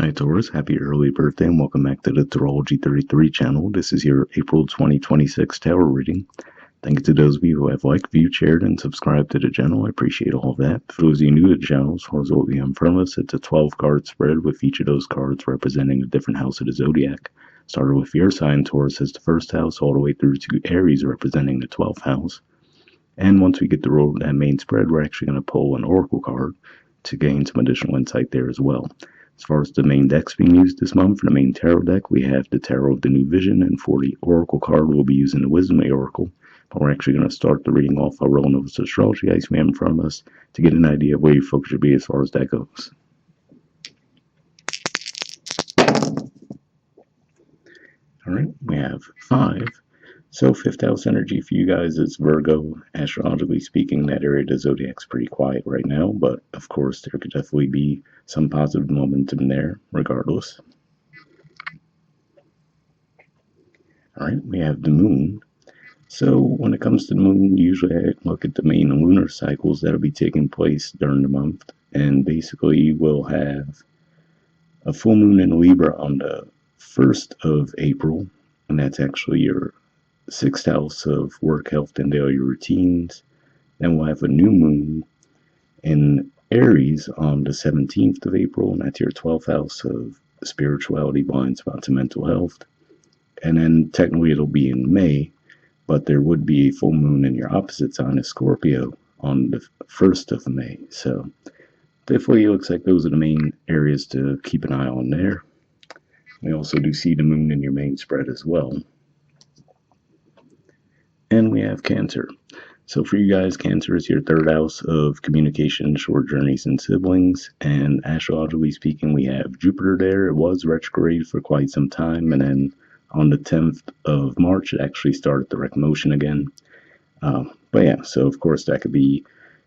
Hi Taurus, happy early birthday and welcome back to the Astrology 33 channel. This is your April 2026 tarot reading. Thank you to those of you who have liked, viewed, shared, and subscribed to the channel. I appreciate all of that. For those of you new to the channel, as far as what we have in front of us, it's a 12 card spread with each of those cards representing a different house of the zodiac. Started with your sign, Taurus, as the first house, all the way through to Aries representing the 12th house. And once we get through that main spread, we're actually going to pull an oracle card to gain some additional insight there as well. As far as the main decks being used this month, for the main tarot deck, we have the Tarot of the New Vision, and for the Oracle card, we'll be using the Wisdom of the Oracle. But we're actually going to start the reading off by rolling over to Astrology ice we have in front of us to get an idea of where your focus should be as far as that goes. Alright, we have 5. So 5th house energy for you guys is Virgo. Astrologically speaking, that area of the zodiac's pretty quiet right now, but of course there could definitely be some positive momentum there regardless. Alright, we have the moon. So when it comes to the moon, usually I look at the main lunar cycles that'll be taking place during the month, and basically we'll have a full moon in Libra on the 1st of April, and that's actually your 6th house of work, health, and daily routines. Then we'll have a new moon in Aries on the 17th of April, and that's your 12th house of spirituality, blind spots, and mental health. And then technically it'll be in May, but there would be a full moon in your opposite sign of Scorpio on the 1st of May. So definitely looks like those are the main areas to keep an eye on there. We also do see the moon in your main spread as well. And we have Cancer. So for you guys, Cancer is your 3rd house of communication, short journeys, and siblings. And astrologically speaking, we have Jupiter there. It was retrograde for quite some time, and then on the 10th of March, it actually started direct motion again. But yeah, so of course that could be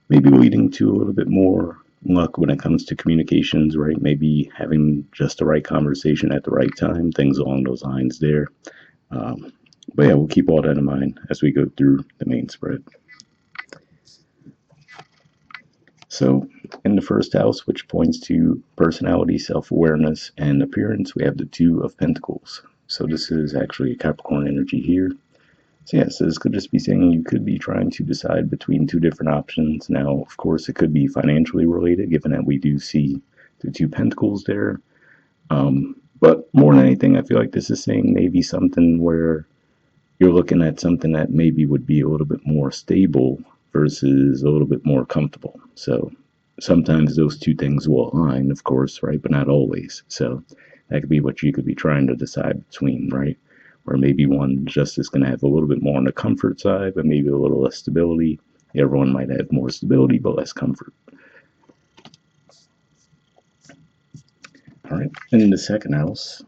maybe leading to a little bit more luck when it comes to communications, right? Maybe having just the right conversation at the right time, things along those lines there. But yeah, we'll keep all that in mind as we go through the main spread. So in the 1st house, which points to personality, self-awareness, and appearance, we have the 2 of Pentacles. So this is actually a Capricorn energy here. So yeah, so this could just be saying you could be trying to decide between 2 different options. Now, of course, it could be financially related, given that we do see the 2 Pentacles there. But more than anything, I feel like this is saying maybe something where you're looking at something that maybe would be a little bit more stable versus a little bit more comfortable. So sometimes those 2 things will align, of course, right? But not always. So that could be what you could be trying to decide between, right? Or maybe one just is going to have a little bit more on the comfort side, but maybe a little less stability. The other one might have more stability, but less comfort. All right, in the 2nd house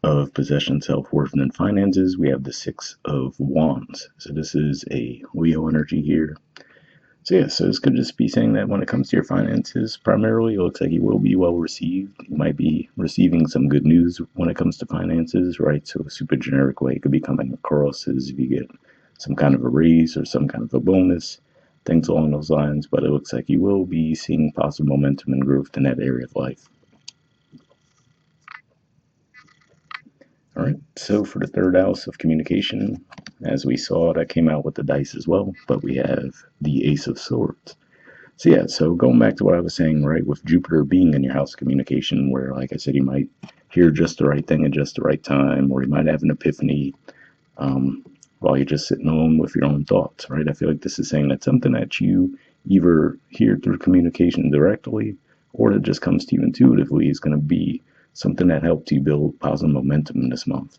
of possession, self-worth, and finances, we have the 6 of Wands. So this is a Leo energy here. So yeah, so this could just be saying that when it comes to your finances, primarily, it looks like you will be well received. You might be receiving some good news when it comes to finances, right? So a super generic way it could be coming across is if you get some kind of a raise or some kind of a bonus, things along those lines. But it looks like you will be seeing positive momentum and growth in that area of life. All right, so for the 3rd house of communication, as we saw, that came out with the dice as well, but we have the Ace of Swords. So yeah, so going back to what I was saying, right, with Jupiter being in your house of communication, where, like I said, you might hear just the right thing at just the right time, or you might have an epiphany while you're just sitting alone with your own thoughts, right? I feel like this is saying that something that you either hear through communication directly, or that just comes to you intuitively is going to be something that helped you build positive momentum this month.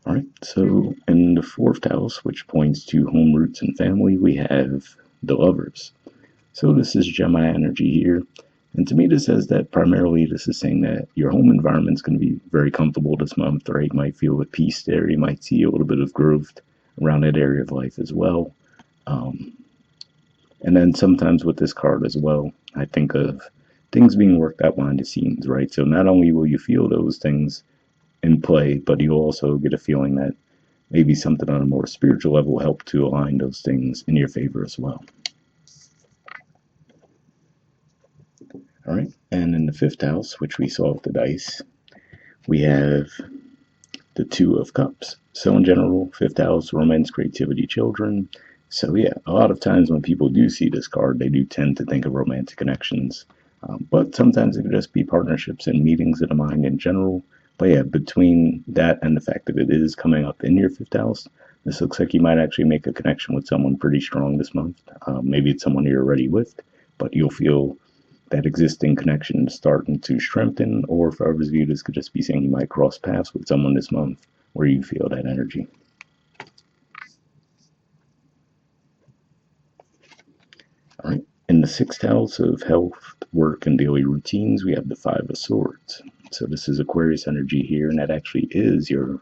All right, so in the 4th house, which points to home, roots, and family, we have the Lovers. So this is Gemini energy here. And to me, this says that primarily this is saying that your home environment is going to be very comfortable this month, right? You might feel at peace there. You might see a little bit of growth around that area of life as well. And then sometimes with this card as well, I think of things being worked out behind the scenes, right? So not only will you feel those things in play, but you also get a feeling that maybe something on a more spiritual level will help to align those things in your favor as well. the 5th house, which we saw with the dice, we have the Two of Cups. So in general, 5th house, romance, creativity, children. So yeah, a lot of times when people do see this card, they do tend to think of romantic connections. But sometimes it could just be partnerships and meetings of the mind in general. But yeah, between that and the fact that it is coming up in your 5th house, this looks like you might actually make a connection with someone pretty strong this month. Maybe it's someone you're already with, but you'll feel that existing connection is starting to strengthen, or for others of you, this could just be saying you might cross paths with someone this month where you feel that energy. All right. In the 6th house of health, work, and daily routines, we have the Five of Swords. So this is Aquarius energy here, and that actually is your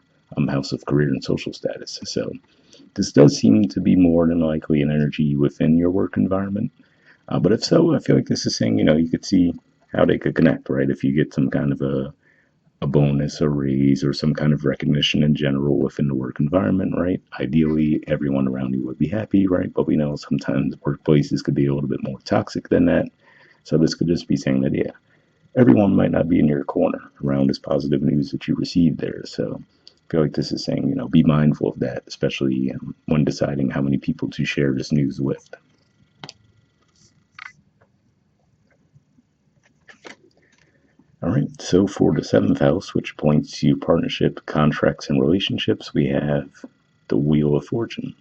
house of career and social status. So this does seem to be more than likely an energy within your work environment. But if so, I feel like this is saying, you could see how they could connect, right? If you get some kind of a bonus, a raise, or some kind of recognition in general within the work environment, right? Ideally, everyone around you would be happy, right? But we know sometimes workplaces could be a little bit more toxic than that. So this could just be saying that, yeah, everyone might not be in your corner around this positive news that you received there. So I feel like this is saying, be mindful of that, especially when deciding how many people to share this news with. All right, so for the 7th house, which points to partnership, contracts, and relationships, we have the Wheel of Fortune.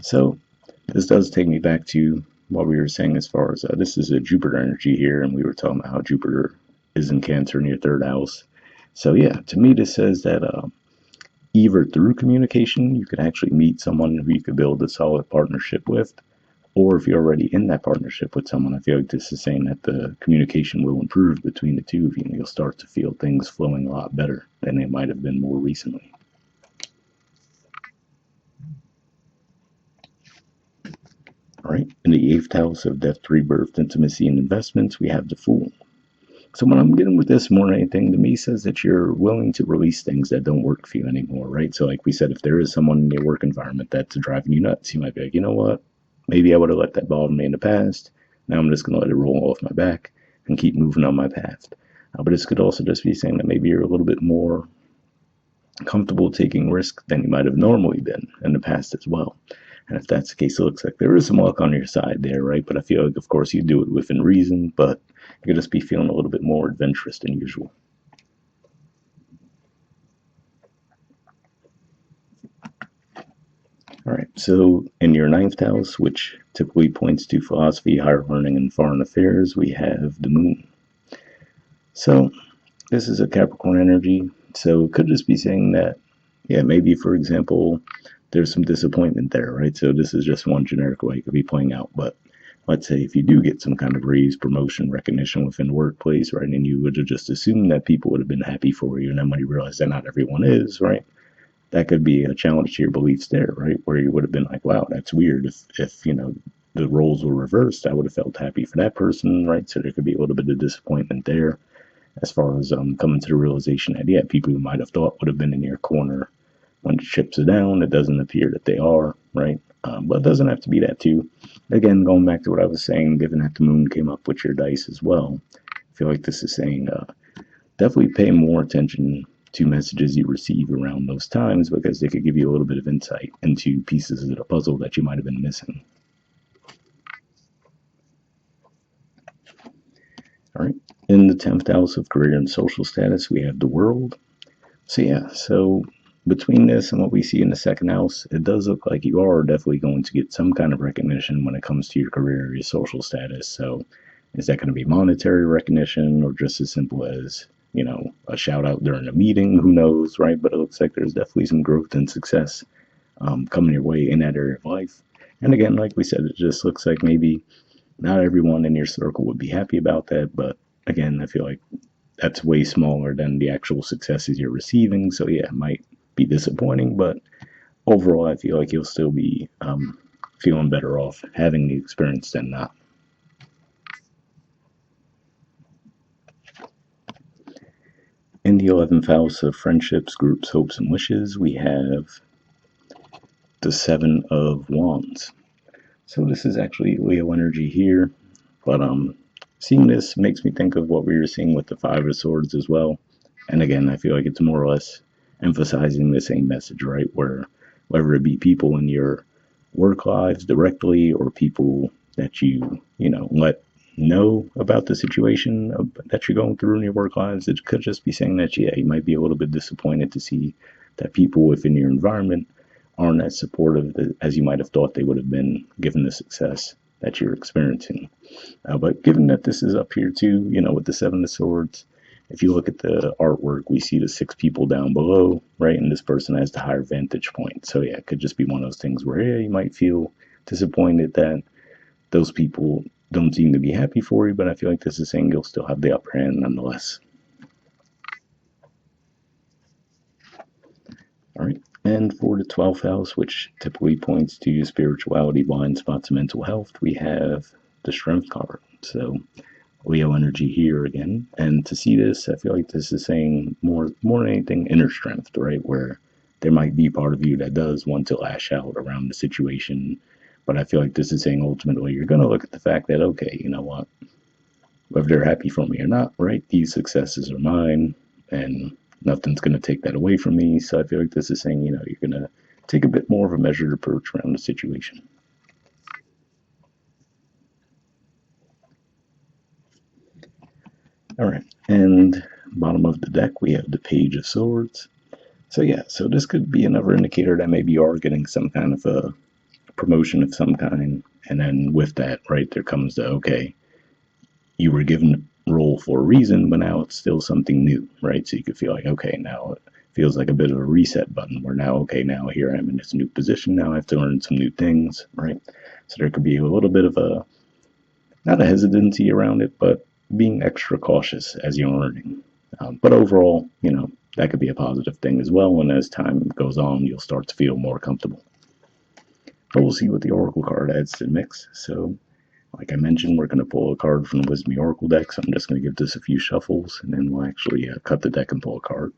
So this does take me back to what we were saying as far as this is a Jupiter energy here, and we were talking about how Jupiter is in Cancer in your 3rd house. So yeah, to me, this says that either through communication, you could actually meet someone who you could build a solid partnership with, or if you're already in that partnership with someone, I feel like this is saying that the communication will improve between the two of you, and you'll start to feel things flowing a lot better than they might have been more recently. All right, in the 8th house of death, rebirth, intimacy, and investments, we have the Fool. So when I'm getting with this more than anything, to me says that you're willing to release things that don't work for you anymore, right? So like we said, if there is someone in your work environment that's driving you nuts, you might be like, you know what? Maybe I would have let that bother me in the past. Now I'm just going to let it roll off my back and keep moving on my path. But this could also just be saying that maybe you're a little bit more comfortable taking risks than you might have normally been in the past as well. And if that's the case, it looks like there is some luck on your side there, right? But I feel like, of course, you do it within reason, but you could just be feeling a little bit more adventurous than usual. All right, so in your 9th house, which typically points to philosophy, higher learning, and foreign affairs, we have the moon. So this is a Capricorn energy, so it could just be saying that, yeah, maybe, for example, there's some disappointment there, right? So this is just one generic way it could be playing out, but let's say if you do get some kind of raise, promotion, recognition within the workplace, right, and you would have just assumed that people would have been happy for you, and then when you realize that not everyone is, right, that could be a challenge to your beliefs there, right, where you would have been like, wow, that's weird. If the roles were reversed, I would have felt happy for that person, right? So there could be a little bit of disappointment there as far as coming to the realization that, yeah, people you might have thought would have been in your corner when the chips are down, it doesn't appear that they are, right? But it doesn't have to be that too. Again, going back to what I was saying, given that the moon came up with your dice as well, I feel like this is saying definitely pay more attention to messages you receive around those times, because they could give you a little bit of insight into pieces of the puzzle that you might have been missing. All right. In the 10th house of career and social status, we have the World. So yeah, so between this and what we see in the 2nd house, it does look like you are definitely going to get some kind of recognition when it comes to your career, your social status. So is that going to be monetary recognition, or just as simple as, a shout out during a meeting? Who knows, right? But it looks like there's definitely some growth and success coming your way in that area of life. And again, like we said, it just looks like maybe not everyone in your circle would be happy about that. But again, I feel like that's way smaller than the actual successes you're receiving. So yeah, it might be disappointing, but overall, I feel like you'll still be feeling better off having the experience than not. In the 11th house of friendships, groups, hopes, and wishes, we have the Seven of Wands. So this is actually Leo energy here, but seeing this makes me think of what we were seeing with the Five of Swords as well. And again, I feel like it's more or less emphasizing the same message, right? Where whether it be people in your work lives directly or people that you let know about the situation that you're going through in your work lives, it could just be saying that, yeah, you might be a little bit disappointed to see that people within your environment aren't as supportive as you might have thought they would have been given the success that you're experiencing. But given that this is up here too, with the Seven of Swords, if you look at the artwork, we see the six people down below, right? And this person has the higher vantage point. So yeah, it could just be one of those things where, yeah, you might feel disappointed that those people don't seem to be happy for you, but I feel like this is saying you'll still have the upper hand nonetheless. All right. And for the 12th house, which typically points to spirituality, blind spots, and mental health, we have the Strength card. So Leo energy here again. And to see this, I feel like this is saying more than anything inner strength, right? Where there might be part of you that does want to lash out around the situation. But I feel like this is saying ultimately you're going to look at the fact that, okay, you know what? Whether they're happy for me or not, right? These successes are mine and nothing's going to take that away from me. So I feel like this is saying, you're going to take a bit more of a measured approach around the situation. All right, and bottom of the deck, we have the Page of Swords. So yeah, so this could be another indicator that maybe you are getting some kind of a promotion of some kind, and then with that, right, there comes the, okay, you were given a role for a reason, but now it's still something new, right? So you could feel like, okay, now it feels like a bit of a reset button where now, okay, now here I am in this new position, now I have to learn some new things, right? So there could be a little bit of a, not a hesitancy around it, but being extra cautious as you're learning. But overall, that could be a positive thing as well. And as time goes on, you'll start to feel more comfortable. But we'll see what the Oracle card adds to the mix. So, like I mentioned, we're going to pull a card from the Wisdom Oracle deck. So I'm just going to give this a few shuffles, and then we'll actually cut the deck and pull a card.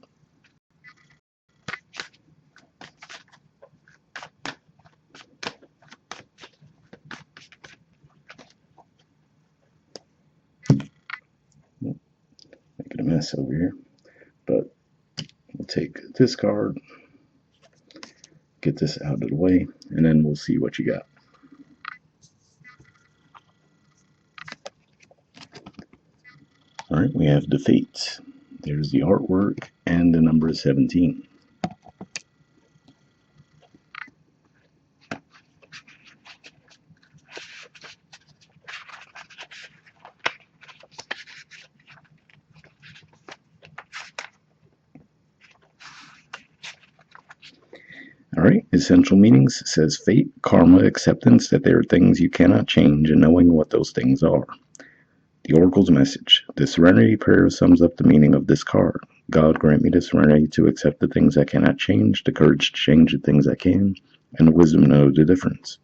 Making a mess over here. But we'll take this card, get this out of the way, and then we'll see what you got. All right, we have the Fates. There's the artwork and the number 17. All right, essential meanings says fate, karma, acceptance that there are things you cannot change, and knowing what those things are. The Oracle's message. The Serenity Prayer sums up the meaning of this card. God grant me the serenity to accept the things I cannot change, the courage to change the things I can, and the wisdom to know the difference.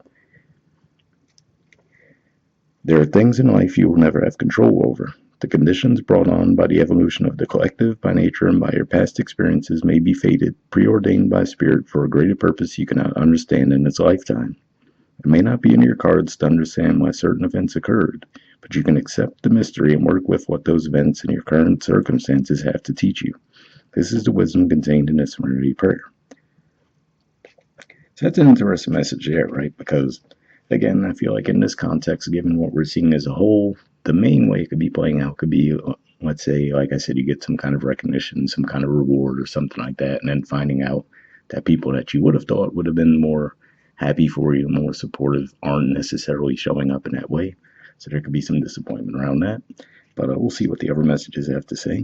There are things in life you will never have control over. The conditions brought on by the evolution of the collective, by nature, and by your past experiences may be fated, preordained by spirit for a greater purpose you cannot understand in this lifetime. It may not be in your cards to understand why certain events occurred, but you can accept the mystery and work with what those events and your current circumstances have to teach you. This is the wisdom contained in this Serenity Prayer. So that's an interesting message there, right? Because, again, I feel like in this context, given what we're seeing as a whole, the main way it could be playing out could be, let's say, like I said, you get some kind of recognition, some kind of reward or something like that, and then finding out that people that you would have thought would have been more happy for you, more supportive, aren't necessarily showing up in that way. So there could be some disappointment around that. But we'll see what the other messages have to say.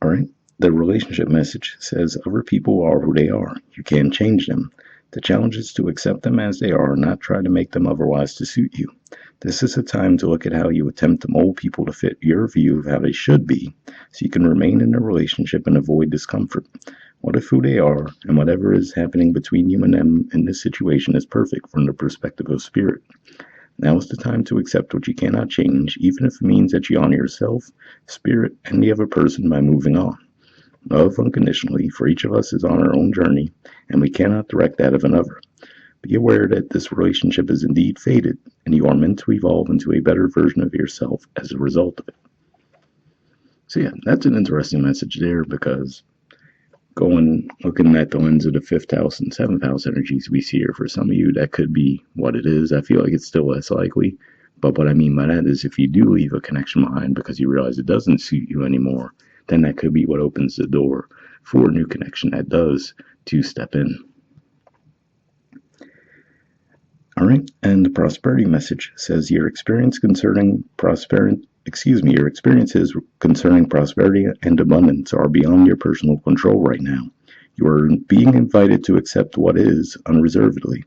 All right. The relationship message says other people are who they are. You can't change them. The challenge is to accept them as they are, not try to make them otherwise to suit you. This is a time to look at how you attempt to mold people to fit your view of how they should be, so you can remain in a relationship and avoid discomfort. What if who they are, and whatever is happening between you and them in this situation is perfect from the perspective of spirit? Now is the time to accept what you cannot change, even if it means that you honor yourself, spirit, and the other person by moving on. Love unconditionally, for each of us is on our own journey, and we cannot direct that of another. Be aware that this relationship is indeed fated, and you are meant to evolve into a better version of yourself as a result of it. So yeah, that's an interesting message there, because looking at the lens of the fifth house and seventh house energies we see here, for some of you, that could be what it is. I feel like it's still less likely. But what I mean by that is, if you do leave a connection behind because you realize it doesn't suit you anymore, then that could be what opens the door for a new connection that does to step in. All right, and the prosperity message says your experiences concerning prosperity and abundance are beyond your personal control right now. You are being invited to accept what is unreservedly.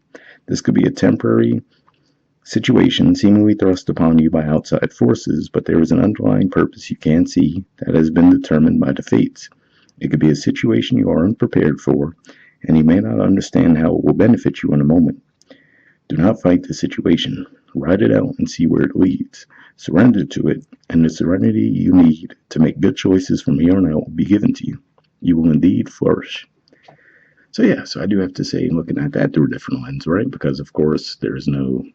This could be a temporary situation seemingly thrust upon you by outside forces, but there is an underlying purpose you can't see that has been determined by the fates. It could be a situation you aren't prepared for, and you may not understand how it will benefit you in a moment. Do not fight the situation. Ride it out and see where it leads. Surrender to it, and the serenity you need to make good choices from here on out will be given to you. You will indeed flourish. So yeah, so I do have to say, looking at that through a different lens, right? Because of course, there is no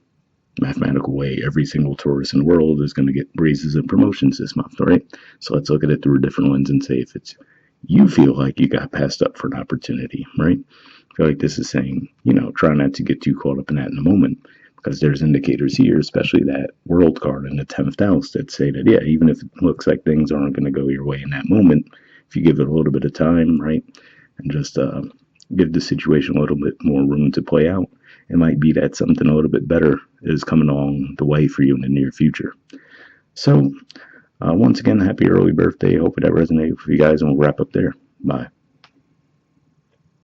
mathematical way every single Taurus in the world is going to get raises and promotions this month, right? So let's look at it through a different lens and say, if it's you feel like you got passed up for an opportunity, right? I feel like this is saying, try not to get too caught up in that in the moment, because there's indicators here, especially that world card in the 10th house, that say that, yeah, even if it looks like things aren't going to go your way in that moment, if you give it a little bit of time, right, and just give the situation a little bit more room to play out, it might be that something a little bit better is coming along the way for you in the near future. So, once again, happy early birthday. Hope that resonated with you guys, and we'll wrap up there. Bye.